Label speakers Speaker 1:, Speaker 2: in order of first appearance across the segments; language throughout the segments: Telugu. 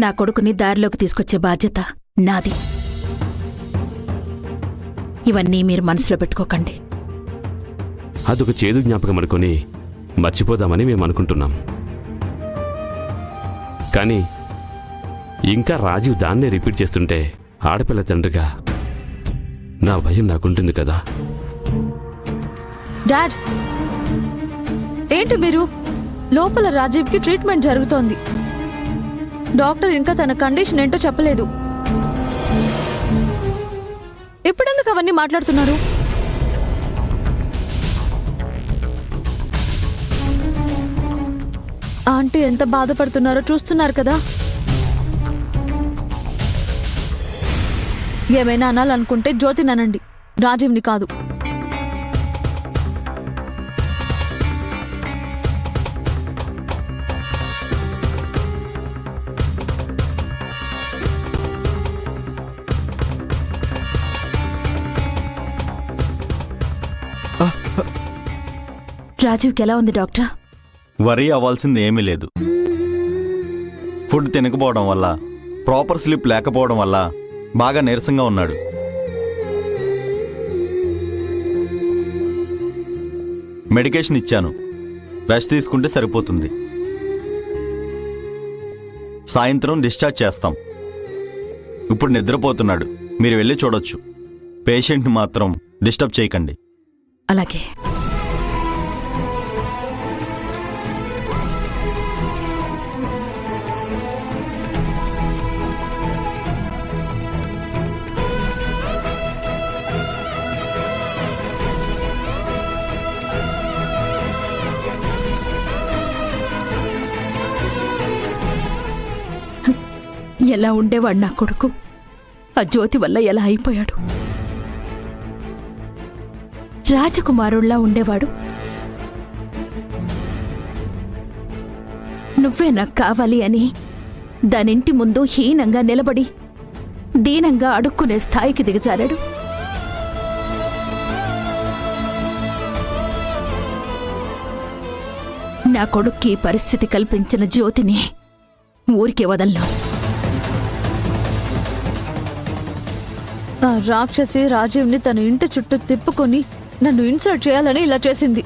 Speaker 1: నా కొడుకుని దారిలోకి తీసుకొచ్చే బాధ్యత నాది. ఇవన్నీ మీరు మనసులో పెట్టుకోకండి.
Speaker 2: అదొక చేదు జ్ఞాపకం అనుకుని మర్చిపోదామని మేము అనుకుంటున్నాం. కానీ ఇంకా రాజీవ్ దాన్నే రిపీట్ చేస్తుంటే ఆడపిల్ల తండ్రిగా నా భయం నాకుంటుంది కదా.
Speaker 3: డాడ్, ఏంటి మీరు? లోపల రాజీవ్కి ట్రీట్మెంట్ జరుగుతోంది. డాక్టర్ ఇంకా తన కండిషన్ ఏంటో చెప్పలేదు. ఇప్పుడెందుకు అవన్నీ మాట్లాడుతున్నారు? ఆంటీ ఎంత బాధపడుతున్నారో చూస్తున్నారు కదా. ఏమైనా అనాలనుకుంటే జ్యోతిని అనండి, రాజీవ్ని కాదు.
Speaker 1: రాజీవ్కి ఎలా ఉంది డాక్టర్?
Speaker 4: వరీ అవ్వాల్సింది ఏమీ లేదు. ఫుడ్ తినకపోవడం వల్ల, ప్రాపర్ స్లీప్ లేకపోవడం వల్ల బాగా నీరసంగా ఉన్నాడు. మెడికేషన్ ఇచ్చాను, రెస్ట్ తీసుకుంటే సరిపోతుంది. సాయంత్రం డిశ్చార్జ్ చేస్తాం. ఇప్పుడు నిద్రపోతున్నాడు, మీరు వెళ్ళి చూడొచ్చు. పేషెంట్ని మాత్రం డిస్టర్బ్ చేయకండి.
Speaker 1: అలాగే. ఎలా ఉండేవాడు నా కొడుకు, ఆ జ్యోతి వల్ల ఎలా అయిపోయాడు. రాజకుమారుల్లా ఉండేవాడు. నువ్వే నాకు కావాలి అని దానింటి ముందు హీనంగా నిలబడి దీనంగా అడుక్కునే స్థాయికి దిగజారాడు. నా కొడుక్కి పరిస్థితి కల్పించిన జ్యోతిని ఊరికే వదలను.
Speaker 3: ఆ రాక్షసి రాజీవ్ని తన ఇంటి చుట్టూ తిప్పుకొని నన్ను ఇన్సల్ట్ చేయాలని ఇలా చేసింది.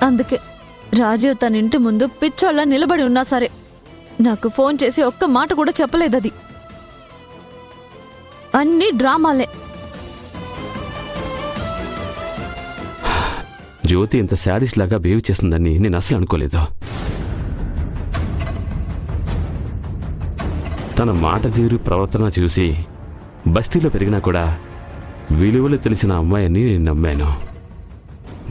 Speaker 3: అందుకే రాజీవ్ తన ఇంటి ముందు పిచ్చోళ్ళ నిలబడి ఉన్నా సరే నాకు ఫోన్ చేసి ఒక్క మాట కూడా చెప్పలేదది. అన్నీ డ్రామాలే.
Speaker 2: జ్యోతి ఇంత శాడిస్ట్ లాగా బిహేవ్ చేస్తుందని నేను అసలు అనుకోలేదు. తన మాట తీరు ప్రవర్తన చూసి బస్తీలో పెరిగినా కూడా విలువలు తెలిసిన అమ్మాయిని నేను నమ్మాను.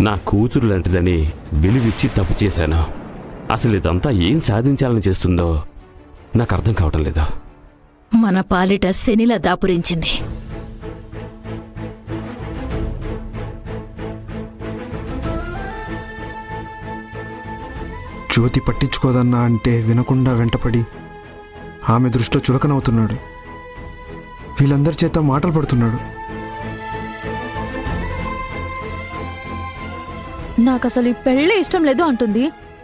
Speaker 2: నా కూతురు లాంటిదని విలువిచ్చి తప్పు చేశాను. అసలు ఇదంతా ఏం సాధించాలని చేస్తుందో నాకు అర్థం కావటం లేదు.
Speaker 1: మన పాలిట శనిలా దాపురించింది.
Speaker 5: జ్యోతి పట్టించుకోదన్నా అంటే వినకుండా వెంటపడి ఆమె దృష్టిలో చులకనవుతున్నాడు. వీళ్ళందరి చేత మాటలు పడుతున్నాడు.
Speaker 3: నాకసలు ఈ పెళ్ళే ఇష్టం లేదు అంటుంది.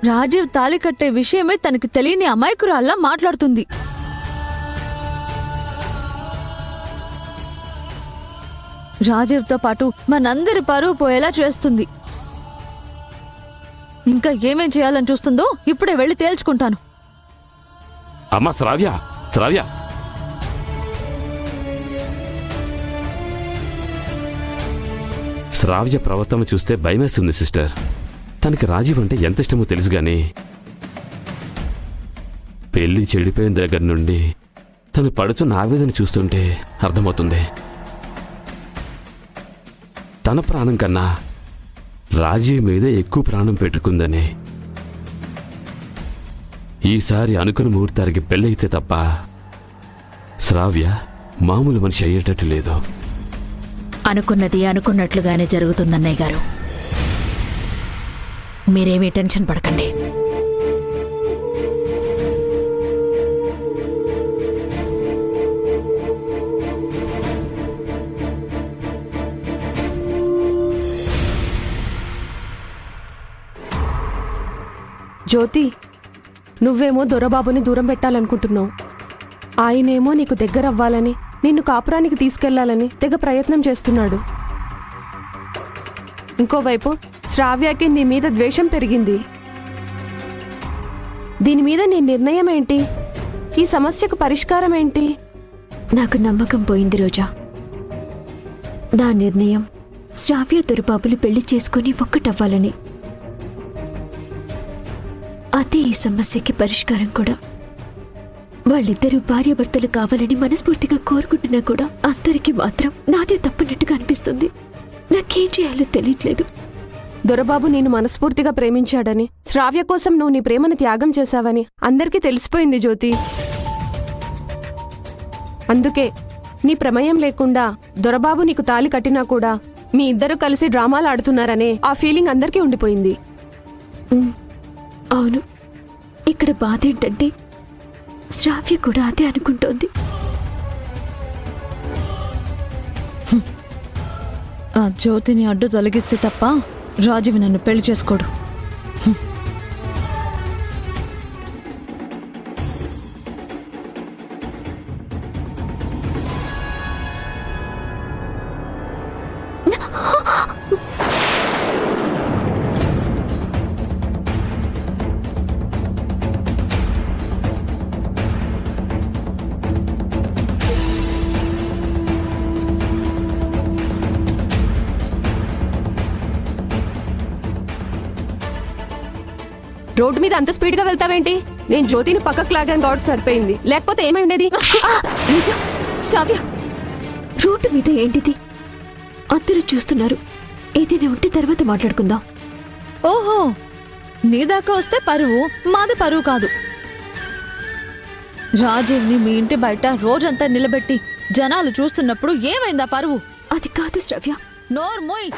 Speaker 3: రాజీవ్ తాళి కట్టే విషయమే తనకి తెలియని అమాయకురాల్లా మాట్లాడుతుంది. రాజీవ్తో పాటు మనందరి పరువు పోయేలా చేస్తుంది. ఇంకా ఏమేం చేయాలని చూస్తుందో ఇప్పుడే వెళ్ళి తేల్చుకుంటాను.
Speaker 2: అమ్మా శ్రావ్య, శ్రావ్య, శ్రావ్య ప్రవర్తన చూస్తే భయమేస్తుంది సిస్టర్. తనకి రాజీవ్ అంటే ఎంత ఇష్టమో తెలుసు గాని పెళ్లి చెడిపోయిన దగ్గర నుండి తను పడుతున్న ఆవేదన చూస్తుంటే అర్థమవుతుంది. తన ప్రాణం కన్నా రాజీవ్ మీద ఎక్కువ ప్రాణం పెట్టుకుందని. ఈసారి అనుకున్న ముహూర్తానికి పెళ్ళైతే తప్ప శ్రావ్య మామూలు మనిషి అయ్యేటట్టు లేదు.
Speaker 1: అనుకున్నది అనుకున్నట్లుగానే జరుగుతుందన్నయ్య గారు. మీరేమీ టెన్షన్ పడకండి.
Speaker 6: జ్యోతి, నువ్వేమో దొరబాబుని దూరం పెట్టాలనుకుంటున్నావు. ఆయనేమో నీకు దగ్గర అవ్వాలని, నిన్ను కాపురానికి తీసుకెళ్లాలని తెగ ప్రయత్నం చేస్తున్నాడు. ఇంకోవైపు శ్రావ్యకి నీ మీద ద్వేషం పెరిగింది. దీని మీద నీ నిర్ణయం ఏంటి? ఈ సమస్యకు పరిష్కారం ఏంటి?
Speaker 1: నాకు నమ్మకం పోయింది రోజా. నా నిర్ణయం శ్రావ్య దొరబాబులు పెళ్లి చేసుకుని ఒక్కటవ్వాలని. అదే ఈ సమస్యకి పరిష్కారం కూడా. వాళ్ళిద్దరూ భార్యాభర్తలు కావాలని మనస్ఫూర్తిగా కోరుకుంటున్నా కూడా అందరికీ మాత్రం నాదే తప్పనట్టుగా అనిపిస్తుంది. నాకేం చేయాలో తెలియట్లేదు.
Speaker 6: దొరబాబు నిన్ను మనస్ఫూర్తిగా ప్రేమించాడని, శ్రావ్య కోసం నువ్వు నీ ప్రేమను త్యాగం చేశావని అందరికీ తెలిసిపోయింది జ్యోతి. అందుకే నీ ప్రమేయం లేకుండా దొరబాబు నీకు తాళి కట్టినా కూడా మీ ఇద్దరు కలిసి డ్రామాలు ఆడుతున్నారనే ఆ ఫీలింగ్ అందరికీ ఉండిపోయింది.
Speaker 1: అవును, ఇక్కడ బాధ ఏంటంటే శ్రావ్య కూడా అదే అనుకుంటోంది.
Speaker 3: ఆ జ్యోతిని అడ్డు తొలగిస్తే తప్ప రాజీవ్ నన్ను పెళ్లి చేసుకోడు.
Speaker 6: రోడ్డు మీద అంత స్పీడ్ గా వెళ్తావేంటి? నేను జ్యోతిని పక్కకు లాగాను కాబట్టి సరిపోయింది, లేకపోతే ఏమై ఉండేది?
Speaker 1: రోజా, శ్రావ్య, రోడ్డు మీద ఏంటిది? అందరూ చూస్తున్నారు. ఏదైనా ఉంటే తర్వాత మాట్లాడుకుందాం.
Speaker 3: ఓహో, నీ దాకా వస్తే పరువు, మాది పరువు కాదు. రాజీవ్ని మీ ఇంటి బయట రోజంతా నిలబెట్టి జనాలు చూస్తున్నప్పుడు ఏమైందా పరువు?
Speaker 1: అది కాదు శ్రావ్య.
Speaker 3: నోర్మోయ్.